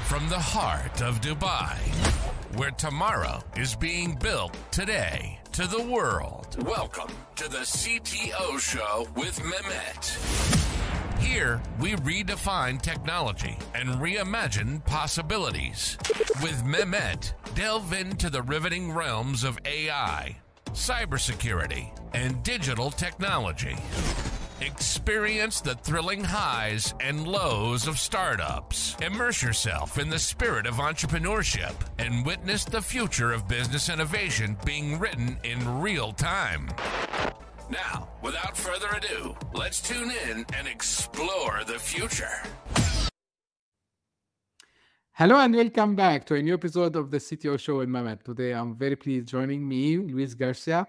from the heart of Dubai, where tomorrow is being built today, to the world. Welcome to the CTO Show with Mehmet. Here, we redefine technology and reimagine possibilities. With Mehmet, delve into the riveting realms of AI, cybersecurity, and digital technology. Experience the thrilling highs and lows of startups. Immerse yourself in the spirit of entrepreneurship and witness the future of business innovation being written in real time. Now, without further ado, let's tune in and explore the future. Hello and welcome back to a new episode of the CTO Show with Mehmet. Today, I'm very pleased joining me, Luis Garcia,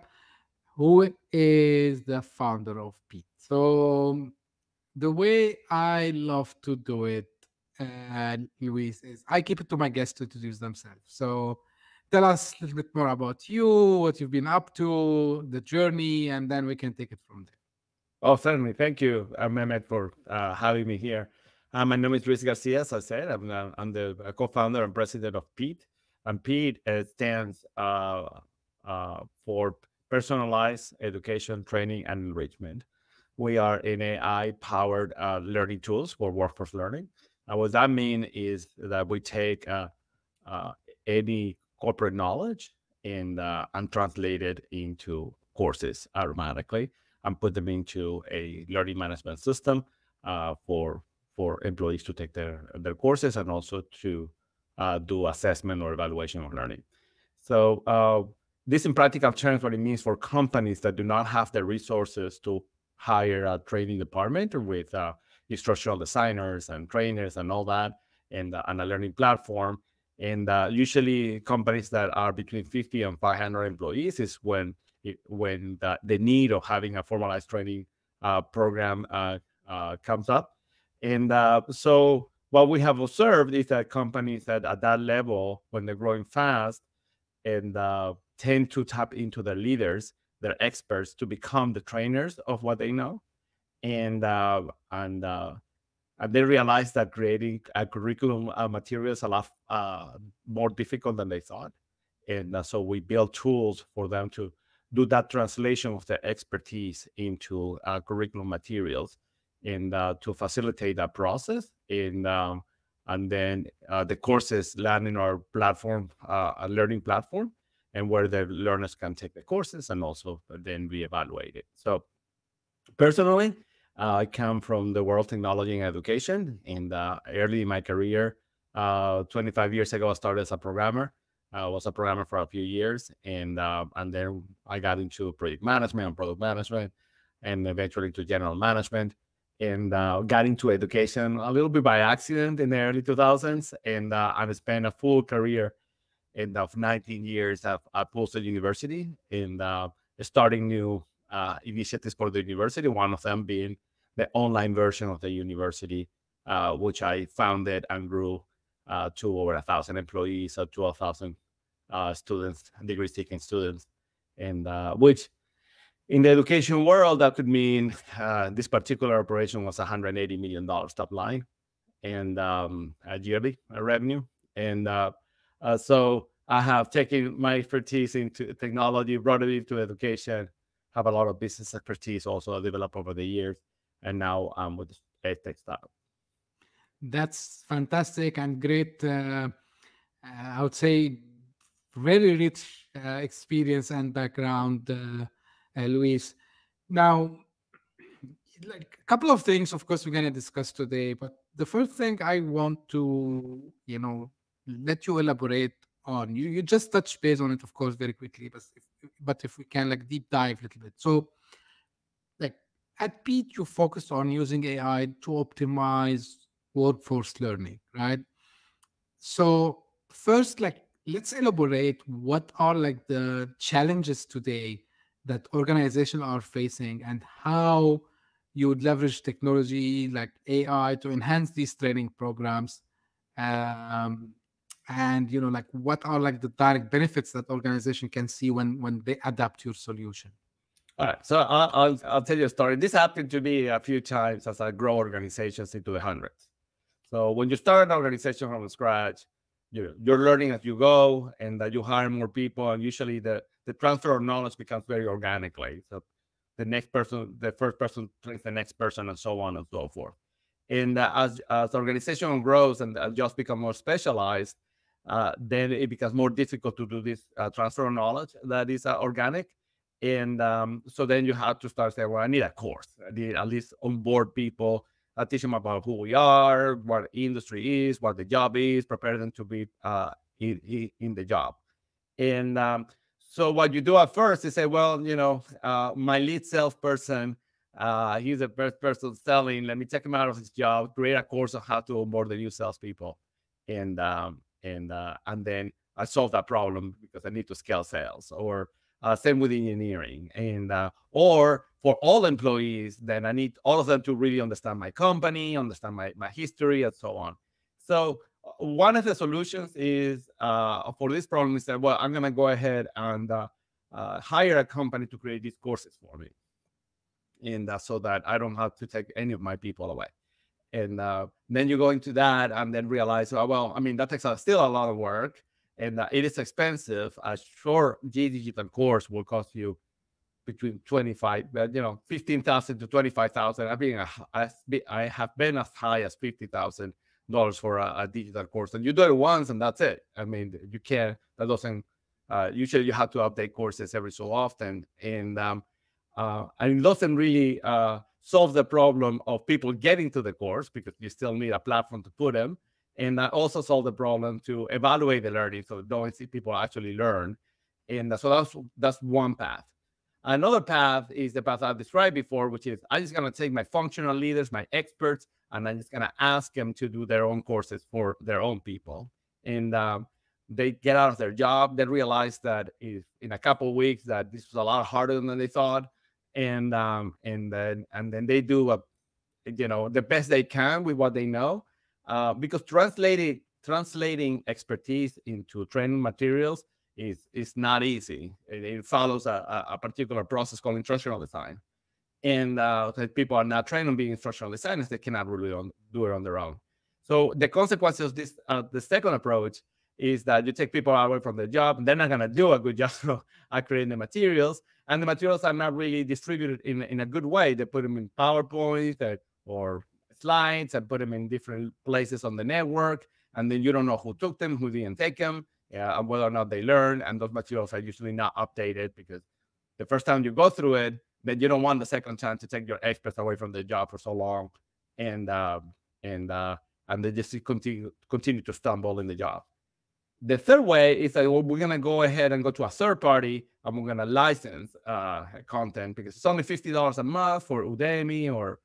who is the founder of Peat. So the way I love to do it, Luis, is I keep it to my guests to introduce themselves. So tell us a little bit more about you, what you've been up to, the journey, and then we can take it from there. Oh, certainly. Thank you, Mehmet, for having me here. My name is Luis Garcia, as I said. I'm the co-founder and president of Peat. And Peat stands for Personalized Education, Training, and Enrichment. We are an AI-powered learning tools for workforce learning. And what that means is that we take any corporate knowledge and translate it into courses automatically and put them into a learning management system for employees to take their courses and also to do assessment or evaluation of learning. So this in practical terms, what it means for companies that do not have the resources to hire a training department with instructional designers and trainers and all that, and a learning platform. And usually companies that are between 50 and 500 employees is when the need of having a formalized training program comes up. And so what we have observed is that companies that at that level, when they're growing fast, and tend to tap into their leaders, their experts, to become the trainers of what they know, and they realize that creating a curriculum material is a lot more difficult than they thought, and so we build tools for them to do that translation of their expertise into curriculum materials, and to facilitate that process, and then the courses land in our platform, a learning platform, and where the learners can take the courses and also then reevaluate it. So personally, I come from the world of technology and education, and early in my career, 25 years ago, I started as a programmer. I was a programmer for a few years, and then I got into project management and product management, and eventually to general management, and got into education a little bit by accident in the early 2000s, and I spent a full career of 19 years at Postal University, and starting new initiatives for the university, one of them being the online version of the university, which I founded and grew to over 1,000 employees, so 12,000 students, degree-seeking students, and which in the education world, that could mean this particular operation was $180 million top line, and a yearly revenue. And so I have taken my expertise into technology, brought it into education, have a lot of business expertise also developed over the years, and now I'm with a tech startup. That's fantastic and great. I would say very rich experience and background, Luis. Now, like a couple of things, of course, we're going to discuss today, but the first thing I want to, let you elaborate on, you just touched base on it, of course, very quickly, but if we can like deep dive a little bit. So like at Peat, you focused on using AI to optimize workforce learning, right? So first, like, let's elaborate what are like the challenges today that organizations are facing and how you would leverage technology like AI to enhance these training programs. And like what are like the direct benefits that organization can see when they adapt your solution? All right, so I'll tell you a story. This happened to me a few times as I grow organizations into the hundreds. So when you start an organization from scratch, you're learning as you go, and that you hire more people, and usually the transfer of knowledge becomes very organically. So the first person trains the next person, and so on and so forth. And as the organization grows and just become more specialized, then it becomes more difficult to do this transfer of knowledge that is organic. And so then you have to start saying, well, I need a course. I need at least onboard people, teach them about who we are, what industry is, what the job is, prepare them to be in the job. And so what you do at first is say, well, my lead salesperson, he's the best person selling. Let me take him out of his job, create a course on how to onboard the new salespeople, and then I solve that problem because I need to scale sales. Or same with engineering, and or for all employees, then I need all of them to really understand my company, understand my history, and so on. So one of the solutions is for this problem is that, well, I'm going to go ahead and hire a company to create these courses for me, and so that I don't have to take any of my people away. And then you go into that and then realize, oh, well, I mean, that takes still a lot of work, and it is expensive. A short digital course will cost you between 15,000 to 25,000. I have been as high as $50,000 for a digital course, and you do it once and that's it. I mean, you can't. That doesn't. Usually, you have to update courses every so often, and it doesn't really solve the problem of people getting to the course, because you still need a platform to put them, and also solve the problem to evaluate the learning, so don't see people actually learn. And so that's one path. Another path is the path I described before, which is I'm just going to take my functional leaders, my experts, and I'm just going to ask them to do their own courses for their own people. And they get out of their job. They realize that in a couple of weeks that this was a lot harder than they thought. And then they do the best they can with what they know, because translating expertise into training materials is not easy. It follows a particular process called instructional design, and people are not trained on being instructional designers. They cannot really do it on their own. So the consequences of this, the second approach, is that you take people away from their job, and they're not going to do a good job at creating the materials, and the materials are not really distributed in a good way. They put them in PowerPoint or slides and put them in different places on the network, and then you don't know who took them, who didn't take them, and whether or not they learned. And those materials are usually not updated, because the first time you go through it, then you don't want the second chance to take your experts away from their job for so long, and they just continue to stumble in the job. The third way is that, well, we're going to go ahead and go to a third party, and we're going to license content, because it's only $50 a month for Udemy or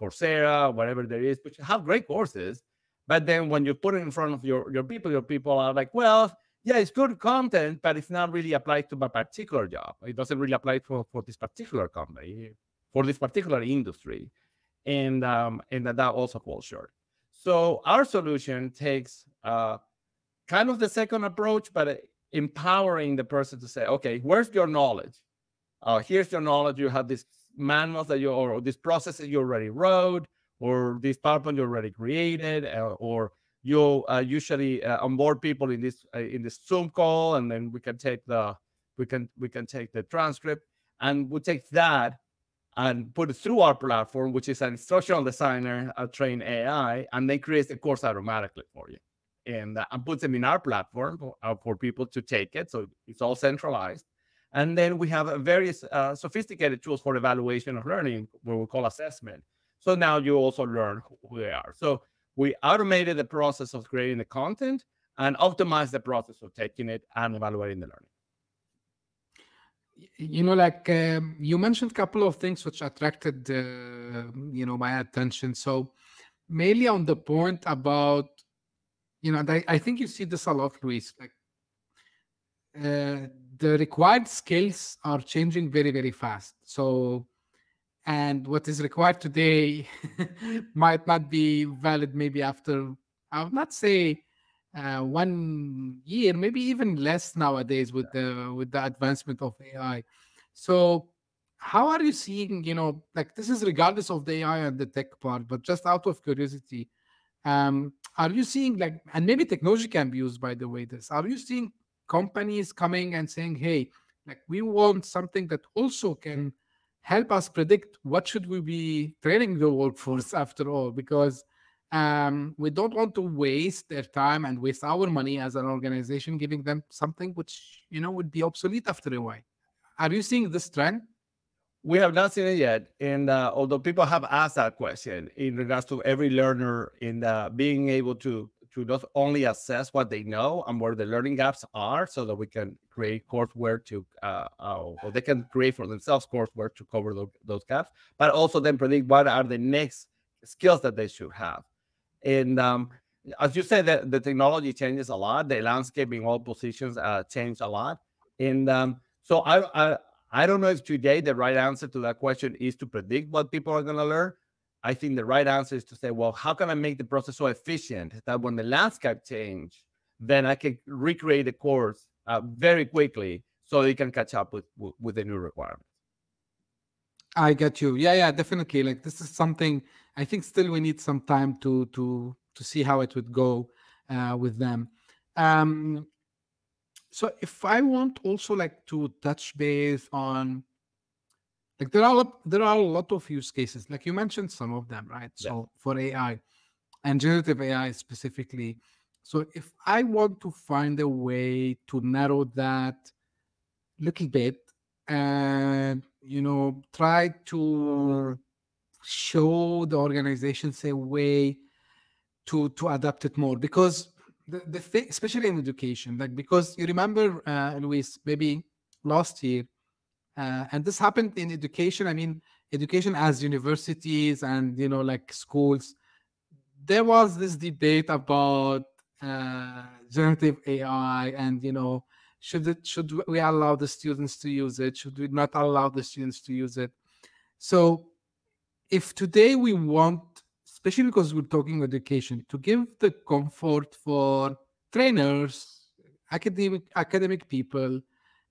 Coursera, whatever there is, which have great courses. But then when you put it in front of your people are like, well, yeah, it's good content, but it's not really applied to my particular job. It doesn't really apply for this particular company, for this particular industry. And that also falls short. So our solution takes kind of the second approach, but empowering the person to say, okay, where's your knowledge? Here's your knowledge. You have these manuals or these processes you already wrote, or this PowerPoint you already created, or you usually onboard people in this Zoom call, and then we can take the transcript, and we take that and put it through our platform, which is an instructional designer trained AI, and they create the course automatically for you. And put them in our platform for people to take it. So it's all centralized. And then we have various sophisticated tools for evaluation of learning, what we call assessment. So now you also learn who they are. So we automated the process of creating the content and optimized the process of taking it and evaluating the learning. You mentioned a couple of things which attracted, my attention. So mainly on the point about, I think you see this a lot, Luis. The required skills are changing very, very fast. So, and what is required today might not be valid maybe after, I would not say 1 year, maybe even less nowadays with the advancement of AI. So how are you seeing, this is regardless of the AI and the tech part, but just out of curiosity, Are you seeing like, and maybe technology can be used by the way this, are you seeing companies coming and saying, hey, like we want something that also can help us predict what should we be training the workforce after all? Because we don't want to waste their time and waste our money as an organization, giving them something which, would be obsolete after a while. Are you seeing this trend? We have not seen it yet. And although people have asked that question in regards to every learner in being able to not only assess what they know and where the learning gaps are so that we can create courseware or they can create for themselves courseware to cover those gaps, but also then predict what are the next skills that they should have. And as you said, the technology changes a lot. The landscape in all positions changed a lot. And so I don't know if today the right answer to that question is to predict what people are going to learn. I think the right answer is to say, well, how can I make the process so efficient that when the landscape change, then I can recreate the course very quickly so it can catch up with the new requirements. I get you. Yeah, definitely. Like this is something I think still we need some time to see how it would go with them. So if I want also like to touch base on, like there are a lot of use cases, like you mentioned some of them, right? Yeah. So for AI and generative AI specifically. So if I want to find a way to narrow that little bit and, try to show the organizations a way to adapt it more, because the thing, especially in education, like, because you remember, Luis, maybe last year, and this happened in education. I mean, education as universities and, like schools, there was this debate about generative AI and, should we allow the students to use it? Should we not allow the students to use it? So if today we want, especially because we're talking education, to give the comfort for trainers, academic people,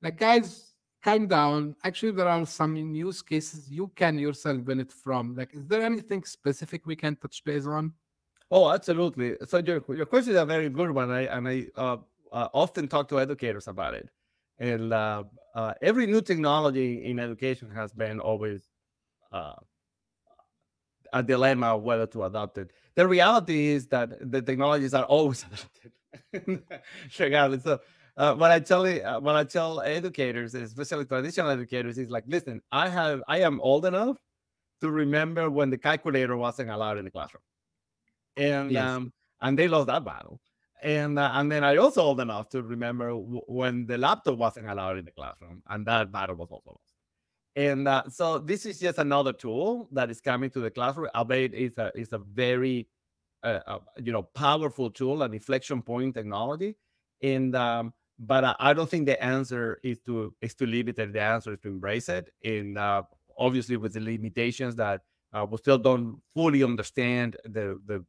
like, guys, calm down. Actually, there are some use cases you can yourself benefit from. Like, is there anything specific we can touch base on? Oh, absolutely. So your question is a very good one. I often talk to educators about it. And every new technology in education has been always a dilemma of whether to adopt it. The reality is that the technologies are always adopted, regardless. So what I tell educators, especially traditional educators, is like, listen, I am old enough to remember when the calculator wasn't allowed in the classroom, and Yes. And they lost that battle. And then I also old enough to remember when the laptop wasn't allowed in the classroom, and that battle was also lost. And so this is just another tool that is coming to the classroom. Albeit it's a very powerful tool, an inflection point technology. And but I don't think the answer is to leave it, and the answer is to embrace it. And obviously with the limitations that we still don't fully understand the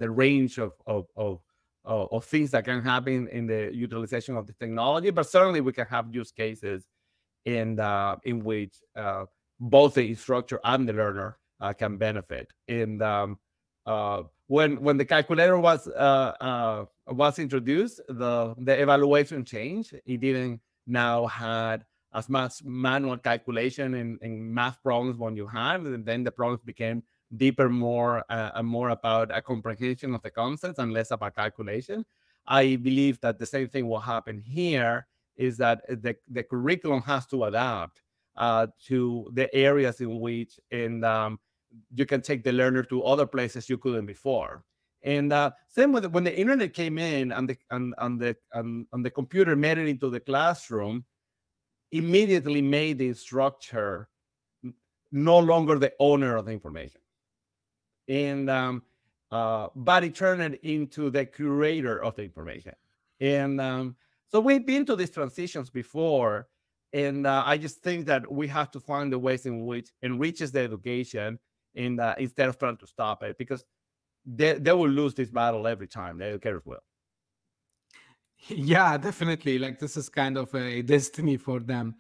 range of things that can happen in the utilization of the technology. But certainly we can have use cases in which both the instructor and the learner can benefit. And when the calculator was introduced, the evaluation changed. It didn't now had as much manual calculation in math problems when you had, and then the problems became deeper, more and more about a comprehension of the concepts and less about calculation. I believe that the same thing will happen here, is that the curriculum has to adapt to the areas in which you can take the learner to other places you couldn't before. And same with when the internet came in and the computer made it into the classroom, immediately made the instructor no longer the owner of the information. And but it turned it into the curator of the information. And so we've been to these transitions before, and I just think that we have to find the ways in which enriches the education, and instead of trying to stop it, because they will lose this battle every time. The educators will. Yeah, definitely. Like this is kind of a destiny for them.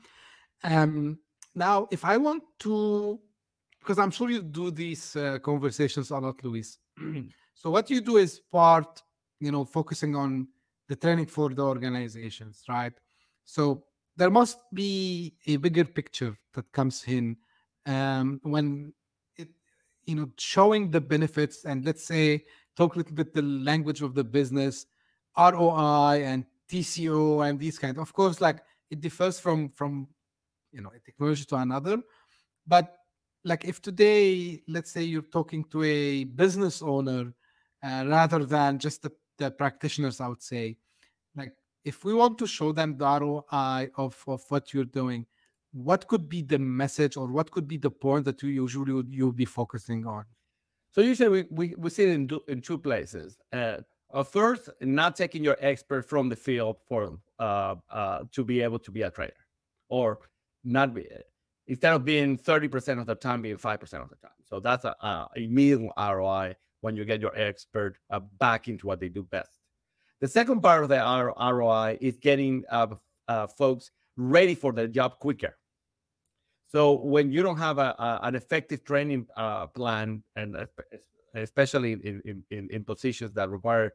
Now, if I want to, because I'm sure you do these conversations a lot, Luis. So what you do is part, focusing on the training for the organizations, right? So there must be a bigger picture that comes in when it, showing the benefits, and let's say talk a little bit the language of the business, ROI and TCO and these kind. Of course, like it differs from a technology to another, but like if today, let's say you're talking to a business owner rather than just the practitioners, I would say, like if we want to show them the ROI of what you're doing, what could be the message or what could be the point that you usually you'll be focusing on? So usually we see it in two places. First, not taking your expert from the field for to be able to be a trainer, or not be, instead of being 30% of the time, being 5% of the time. So that's a immediate ROI when you get your expert back into what they do best. The second part of the ROI is getting folks ready for their job quicker. So when you don't have an effective training plan, and especially in positions that require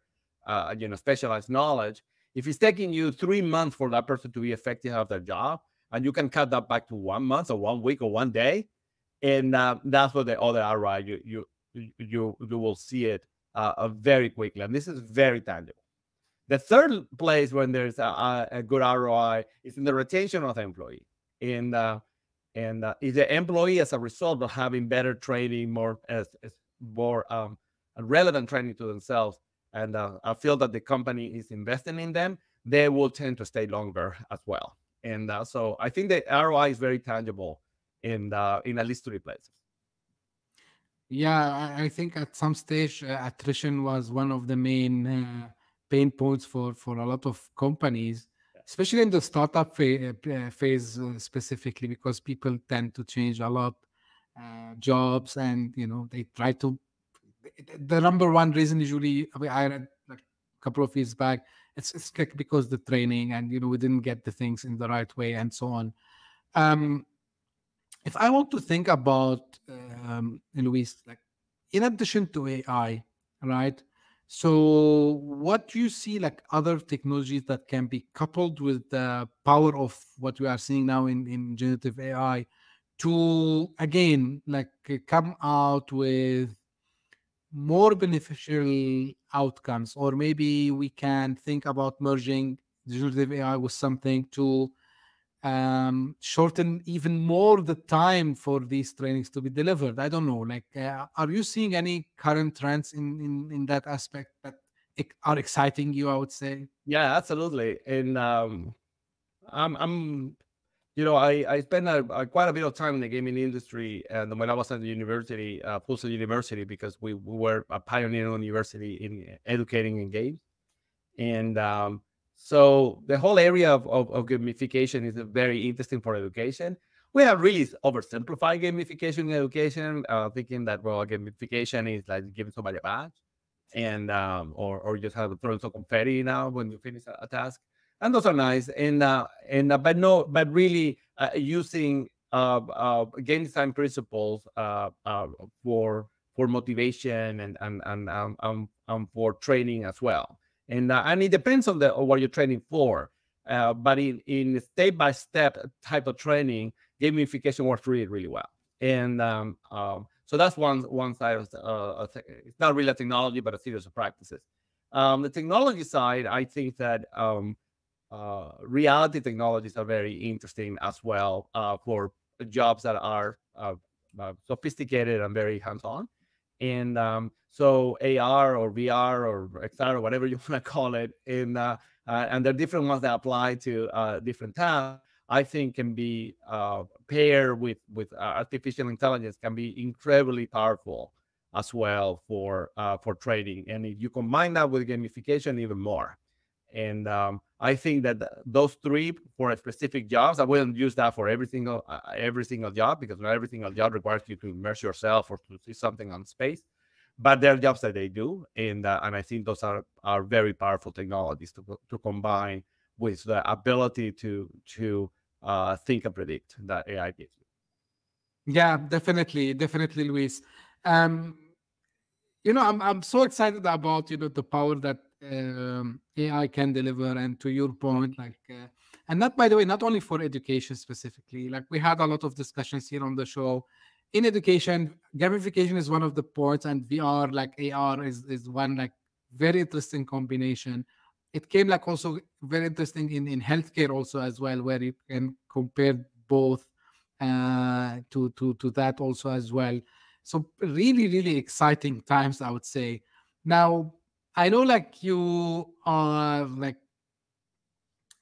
specialized knowledge, if it's taking you 3 months for that person to be effective at their job, and you can cut that back to 1 month or 1 week or 1 day, and that's what the other ROI you will see it very quickly, and this is very tangible. The third place when there's a good ROI is in the retention of the employee. And if the employee, as a result of having better training, more relevant training to themselves, and I feel that the company is investing in them, they will tend to stay longer as well. And so I think the ROI is very tangible in at least 3 places. Yeah, I think at some stage attrition was one of the main pain points for a lot of companies, especially in the startup phase specifically, because people tend to change a lot jobs, and they try to. The number one reason usually, I read like a couple of years back, it's like because the training and we didn't get the things in the right way and so on. If I want to think about Luis, like in addition to AI, right? So what do you see like other technologies that can be coupled with the power of what we are seeing now in generative AI to again like come out with more beneficial outcomes? Or maybe we can think about merging generative AI with something to shorten even more the time for these trainings to be delivered. I don't know, like are you seeing any current trends in that aspect that are exciting you, I would say? Yeah, absolutely. And I'm I spent quite a bit of time in the gaming industry, and when I was at the university, Pulse University, because we were a pioneer university in educating in games. And so the whole area of gamification is very interesting for education. We have really oversimplified gamification in education, thinking that, well, gamification is like giving somebody a badge, and or just have throw some confetti now when you finish a task. And those are nice. And but really using game design principles for motivation and for training as well. And it depends on what you're training for. But in step-by-step type of training, gamification works really, really well. And so that's one side of it's not really a technology, but a series of practices. The technology side, I think that reality technologies are very interesting as well for jobs that are sophisticated and very hands-on. And so AR or VR or XR, whatever you want to call it, and there are different ones that apply to different tasks, I think can be paired with artificial intelligence, can be incredibly powerful as well for training. And if you combine that with gamification, even more. And I think that those three for a specific jobs, I wouldn't use that for every single job, because not every single job requires you to immerse yourself or to see something on space. But there are jobs that they do, and I think those are very powerful technologies to combine with the ability to think and predict that AI gives you. Yeah, definitely, Luis. I'm so excited about the power that AI can deliver, and to your point, and not, by the way, not only for education specifically. Like, we had a lot of discussions here on the show. In education, gamification is one of the points, and VR, like AR, is one, like, very interesting combination. It came, like, also very interesting in healthcare also as well, where you can compare both to that also as well. So really, really exciting times, I would say. Now, I know, like, you are like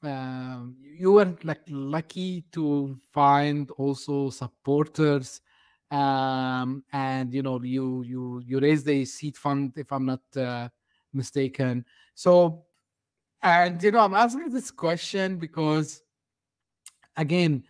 you were, like, lucky to find also supporters, and you raised a seed fund, if I'm not mistaken. So, and I'm asking this question because, again,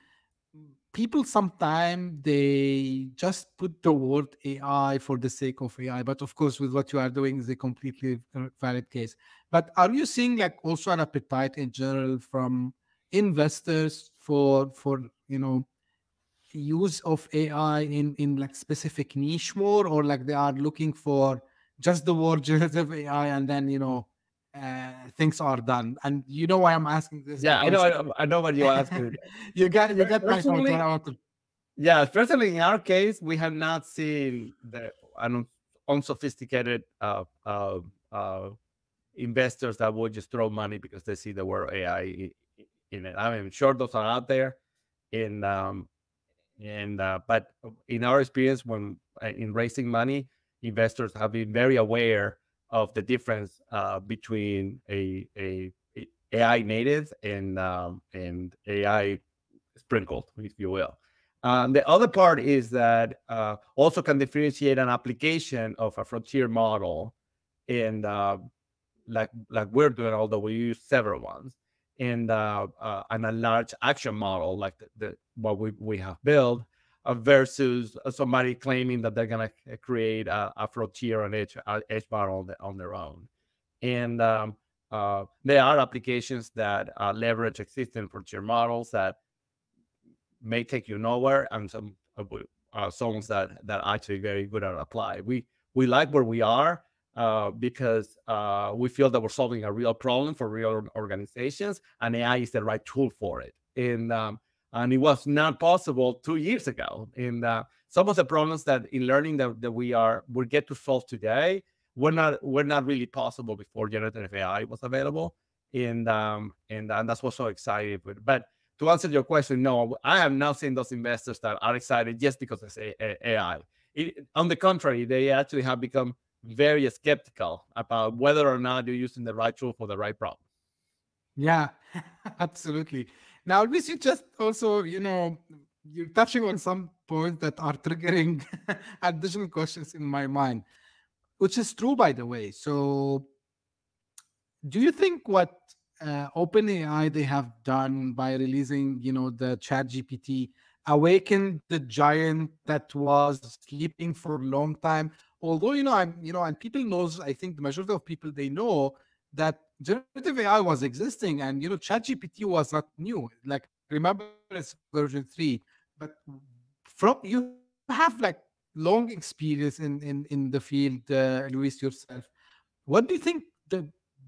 people sometimes they just put the word AI for the sake of AI, but of course, with what you are doing is a completely valid case. But are you seeing, like, also an appetite in general from investors for use of AI in like specific niche more, or like they are looking for just the word generative AI, and then things are done? And you know why I'm asking this, Yeah, because I know what you're asking. you get my thought. What Personally, I want to. yeah, personally, in our case, we have not seen the unsophisticated uh, investors that would just throw money because they see the word AI in it. I mean, sure, those are out there, and but in our experience, when in raising money, investors have been very aware of the difference between a AI native and AI sprinkled, if you will. The other part is that also can differentiate an application of a frontier model and like we're doing, although we use several ones, and a large action model like the what we have built versus somebody claiming that they're going to create a frontier on edge model on their own. And there are applications that leverage existing frontier models that may take you nowhere, and some ones that are actually very good at apply. We like where we are because we feel that we're solving a real problem for real organizations, and AI is the right tool for it. And it was not possible 2 years ago. And some of the problems that in learning that we get to solve today were not really possible before generative AI was available. And that's what's so exciting. But to answer your question, no, I have not seen those investors that are excited just because it's AI. On the contrary, they actually have become very skeptical about whether or not you're using the right tool for the right problem. Yeah, absolutely. Now, Luis, you just also, you're touching on some points that are triggering additional questions in my mind, which is true, by the way. So, do you think what OpenAI they have done by releasing, the Chat GPT, awakened the giant that was sleeping for a long time? Although, and people knows, I think the majority of people, they know that generative AI was existing, and Chat GPT was not new. Like, remember, it's version 3, but from you have, like, long experience in the field, Luis, yourself. What do you think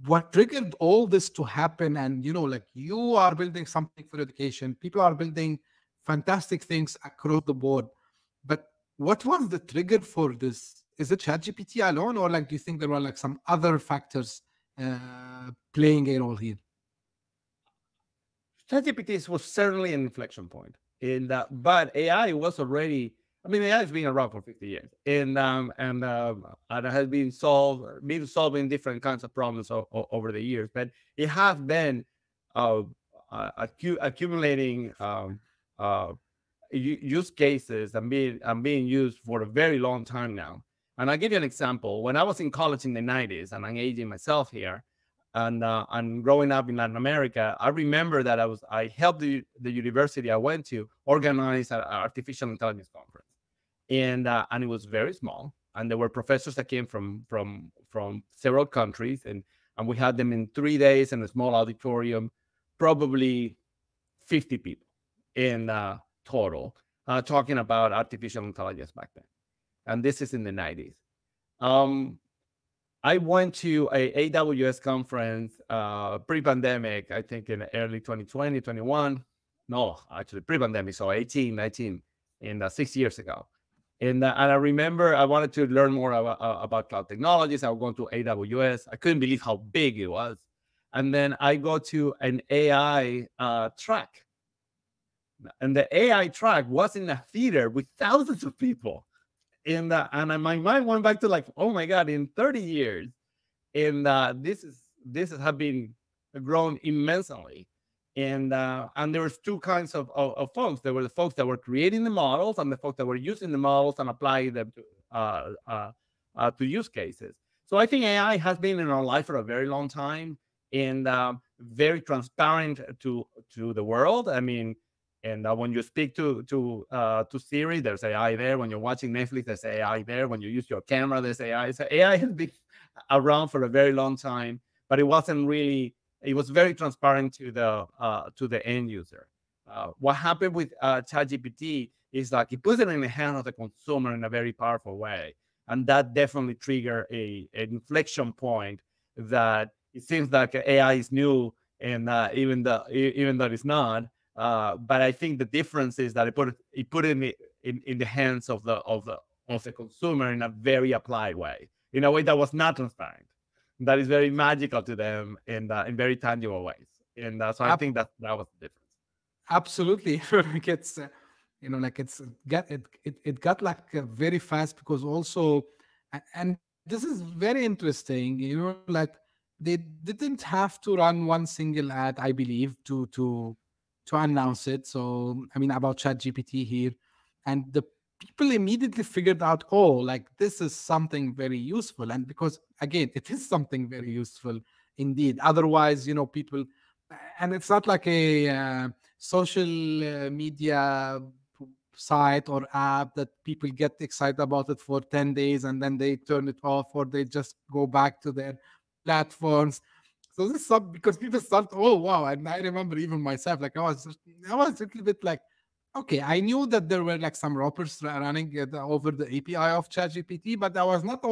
what triggered all this to happen? And like, you are building something for education, people are building fantastic things across the board, but what was the trigger for this? Is it ChatGPT alone, or like, do you think there were, like, some other factors playing a role here? ChatGPT was certainly an inflection point in that, but AI was already. I mean, AI has been around for 50 years, and it has been solving different kinds of problems over the years. But it has been accumulating use cases and being used for a very long time now. And I'll give you an example. When I was in college in the 90s, and I'm aging myself here, and growing up in Latin America, I remember that I helped the university I went to organize an artificial intelligence conference, and it was very small, and there were professors that came from several countries, and we had them in 3 days in a small auditorium, probably 50 people in total, talking about artificial intelligence back then, and this is in the 90s. I went to a AWS conference pre-pandemic, I think in early 2020, 21. No, actually pre-pandemic, so 18, 19, and 6 years ago. And I remember I wanted to learn more about cloud technologies. I was going to AWS. I couldn't believe how big it was. And then I go to an AI track. And the AI track was in a theater with thousands of people. And my mind went back to like, oh my God, in 30 years. And this has been grown immensely. And there was two kinds of folks. There were the folks that were creating the models and the folks that were using the models and applying them to use cases. So I think AI has been in our life for a very long time and very transparent to the world. I mean, and when you speak to Siri, there's AI there. When you're watching Netflix, there's AI there. When you use your camera, there's AI. So AI has been around for a very long time, but it wasn't really. It was very transparent to the end user. What happened with ChatGPT is like it puts it in the hand of the consumer in a very powerful way, and that definitely triggered an inflection point that it seems like AI is new, and even though it's not. But I think the difference is that it put it in the hands of the consumer in a very applied way, in a way that was not transparent. That is very magical to them in very tangible ways. And so I think that was the difference. Absolutely. Like it's, like it got like very fast because also, and this is very interesting, like they didn't have to run one single ad, I believe, to announce it. So, I mean, about ChatGPT here. And the people immediately figured out, oh, like this is something very useful. And because, again, it is something very useful indeed. Otherwise, people, and it's not like a social media site or app that people get excited about it for 10 days and then they turn it off or they just go back to their platforms. So this is because people start, oh wow, and I remember even myself, like I was a little bit like, okay, I knew that there were like some robbers running over the API of ChatGPT, but I was not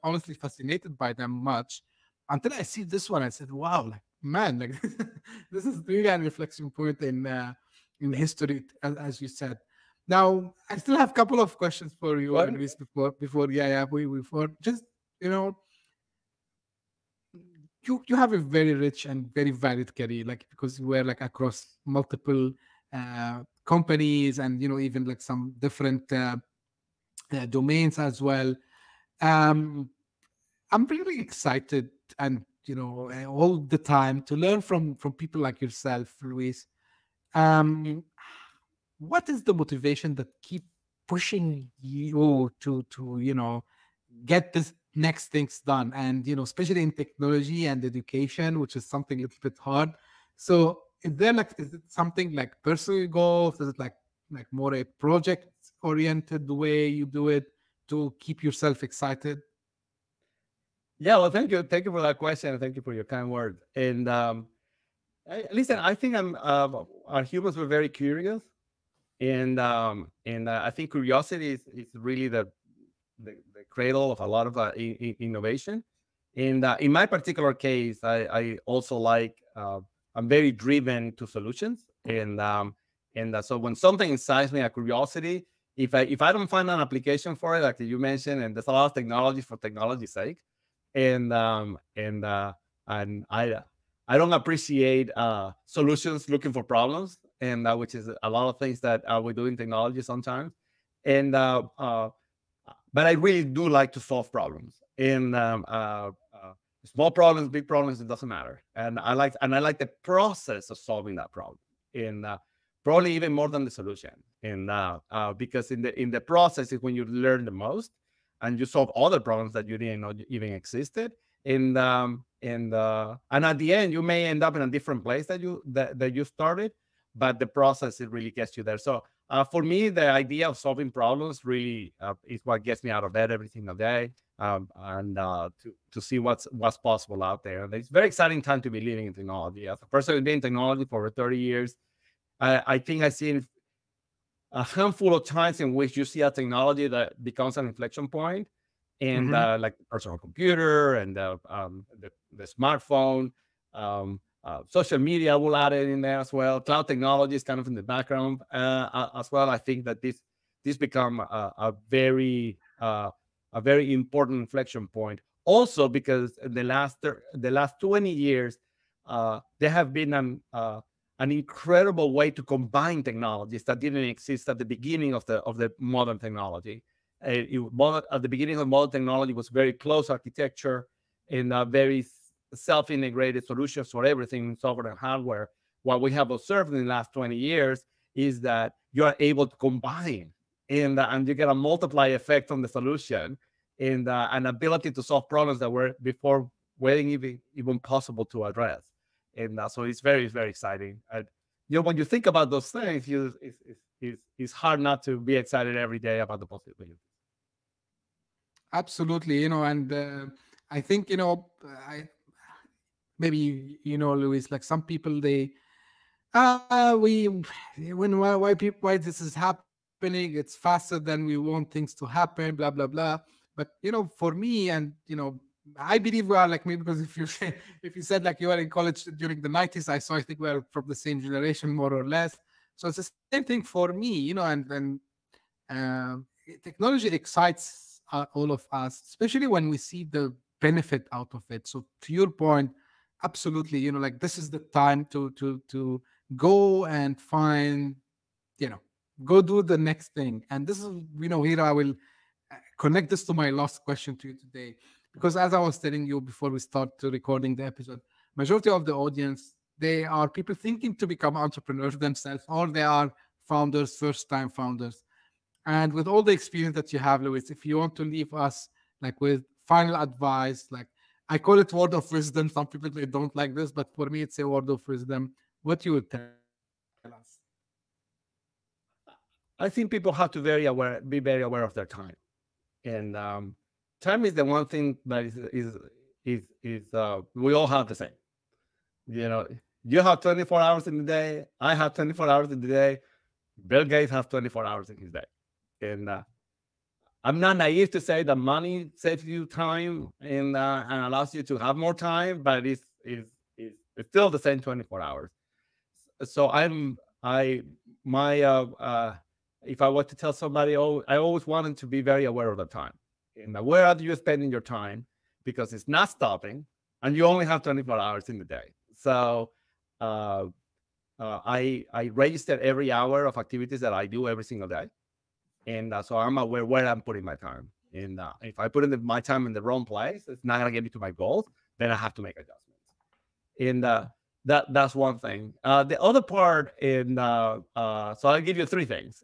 honestly fascinated by them much until I see this one. I said, wow, like man, like this is really an inflection point in history, as you said. Now I still have a couple of questions for you, Luis, before before just you have a very rich and very varied career, like because you were like across multiple companies and even like some different domains as well. I'm really excited and all the time to learn from people like yourself, Luis. What is the motivation that keep pushing you to get this next things done, and especially in technology and education, which is something a little bit hard? So is it something like personal goals? Is it like more a project oriented way you do it to keep yourself excited? Yeah, well, thank you for that question, and thank you for your kind words. And listen, I think our humans were very curious, and I think curiosity is really the cradle of a lot of innovation. And in my particular case, I also like I'm very driven to solutions, and so when something excites me, a curiosity, if I don't find an application for it, like you mentioned, and there's a lot of technology for technology's sake, and I don't appreciate solutions looking for problems, and which is a lot of things that we do in technology sometimes, and but I really do like to solve problems, and small problems, big problems, it doesn't matter. And I like the process of solving that problem, and probably even more than the solution. And because in the process is when you learn the most, and you solve other problems that you didn't know even existed. And at the end, you may end up in a different place that you started, but the process, it really gets you there. So for me, the idea of solving problems really is what gets me out of bed every single day, and to see what's possible out there. And it's a very exciting time to be living in technology. As a person who's been in technology for over 30 years, I think I've seen a handful of times in which you see a technology that becomes an inflection point, and like the personal computer and the smartphone, social media will add it in there as well. Cloud technology is kind of in the background as well. I think that this become a very important inflection point. Also, because the last 20 years, there have been an incredible way to combine technologies that didn't exist at the beginning of the modern technology. At the beginning of modern technology was very close architecture and very self-integrated solutions for everything, software and hardware. What we have observed in the last 20 years is that you are able to combine and you get a multiply effect on the solution and an ability to solve problems that were before weren't even possible to address. And so it's very, very exciting. When you think about those things, it's hard not to be excited every day about the possibilities. Absolutely, and I think maybe Luis, like some people, they why this is happening, it's faster than we want things to happen, blah blah blah. But for me, and I believe we are like me, because if you said like you were in college during the 90s, I think we're from the same generation, more or less. So it's the same thing for me, and technology excites all of us, especially when we see the benefit out of it. So to your point, absolutely, like this is the time to go and find, go do the next thing. And this is, here I will connect this to my last question to you today, because as I was telling you before we start to recording the episode, majority of the audience, they are people thinking to become entrepreneurs themselves, or they are founders, first-time founders. And with all the experience that you have, Luis, if you want to leave us like with final advice, like I call it word of wisdom. Some people, they don't like this, but for me, it's a word of wisdom. What you would tell us? I think people have to be very aware of their time. And time is the one thing that is we all have the same. You have 24 hours in the day. I have 24 hours in the day. Bill Gates has 24 hours in his day. And I'm not naive to say that money saves you time and allows you to have more time, but it's still the same 24 hours. So if I were to tell somebody, I always wanted to be very aware of the time. And where are you spending your time? Because it's not stopping, and you only have 24 hours in the day. So I register every hour of activities that I do every single day. And so I'm aware where I'm putting my time. And if I put my time in the wrong place, it's not going to get me to my goals. Then I have to make adjustments. And that's one thing. The other part, so I'll give you three things.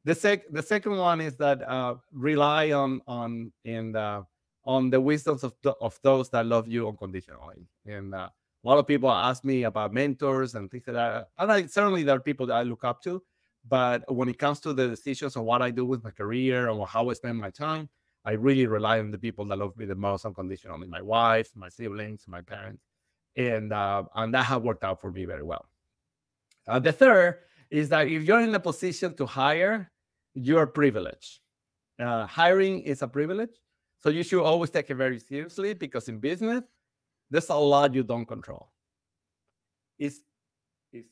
The second one is that rely on the wisdoms of those that love you unconditionally. And a lot of people ask me about mentors and things like that. And certainly there are people that I look up to. But when it comes to the decisions of what I do with my career or how I spend my time, I really rely on the people that love me the most unconditionally: my wife, my siblings, my parents, and that has worked out for me very well. The third is that if you're in a position to hire, you're privileged. Hiring is a privilege, so you should always take it very seriously, because in business, there's a lot you don't control.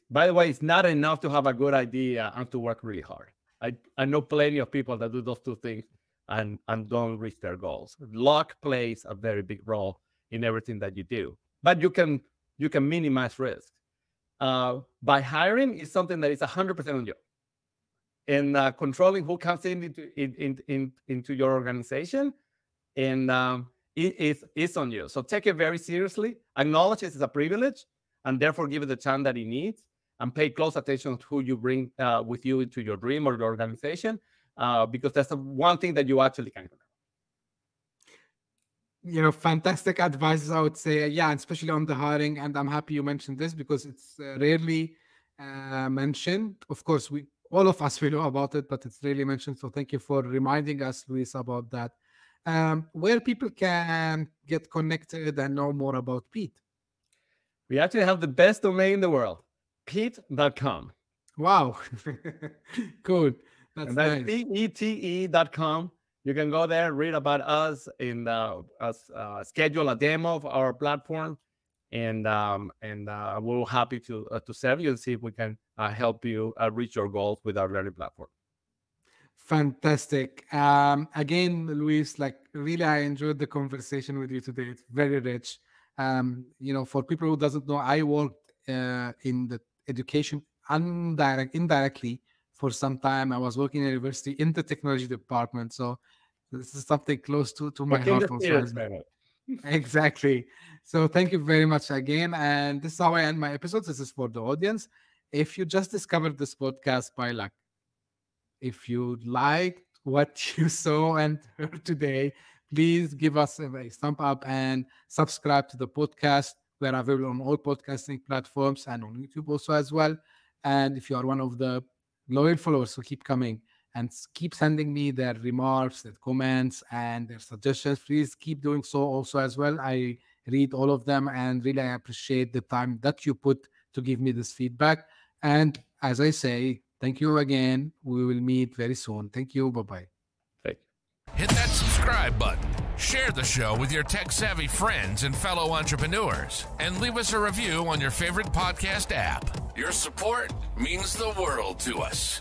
By the way, it's not enough to have a good idea and to work really hard. I know plenty of people that do those two things and don't reach their goals. Luck plays a very big role in everything that you do, but you can minimize risk. By hiring is something that is 100% on you, and controlling who comes into your organization, and it's on you. So take it very seriously. Acknowledge it as a privilege, and therefore give it the time that it needs, and pay close attention to who you bring with you into your dream or your organization, because that's the one thing that you actually can control. Fantastic advice, I would say. Yeah, especially on the hiring. And I'm happy you mentioned this, because it's rarely mentioned. Of course, all of us, we know about it, but it's rarely mentioned. So thank you for reminding us, Luis, about that. Where people can get connected and know more about Pete? We actually have the best domain in the world, pete.com. Wow. Cool. That's nice. pete.com. You can go there, read about us, and schedule a demo of our platform, and we're happy to serve you and see if we can help you reach your goals with our learning platform. Fantastic. Again, Luis, like really, I enjoyed the conversation with you today. It's very rich. For people who doesn't know, I worked in the education indirectly for some time. I was working in a university in the technology department. So this is something close to my heart also. Exactly. So thank you very much again. And this is how I end my episodes. This is for the audience. If you just discovered this podcast by luck, if you liked what you saw and heard today, please give us a thumb up and subscribe to the podcast. We are available on all podcasting platforms and on YouTube also as well. And if you are one of the loyal followers who keep coming and keep sending me their remarks, their comments, and their suggestions, please keep doing so also as well. I read all of them and really I appreciate the time that you put to give me this feedback. And as I say, thank you again. We will meet very soon. Thank you. Bye-bye. Thank you. Hit that subscribe button. Share the show with your tech-savvy friends and fellow entrepreneurs. And leave us a review on your favorite podcast app. Your support means the world to us.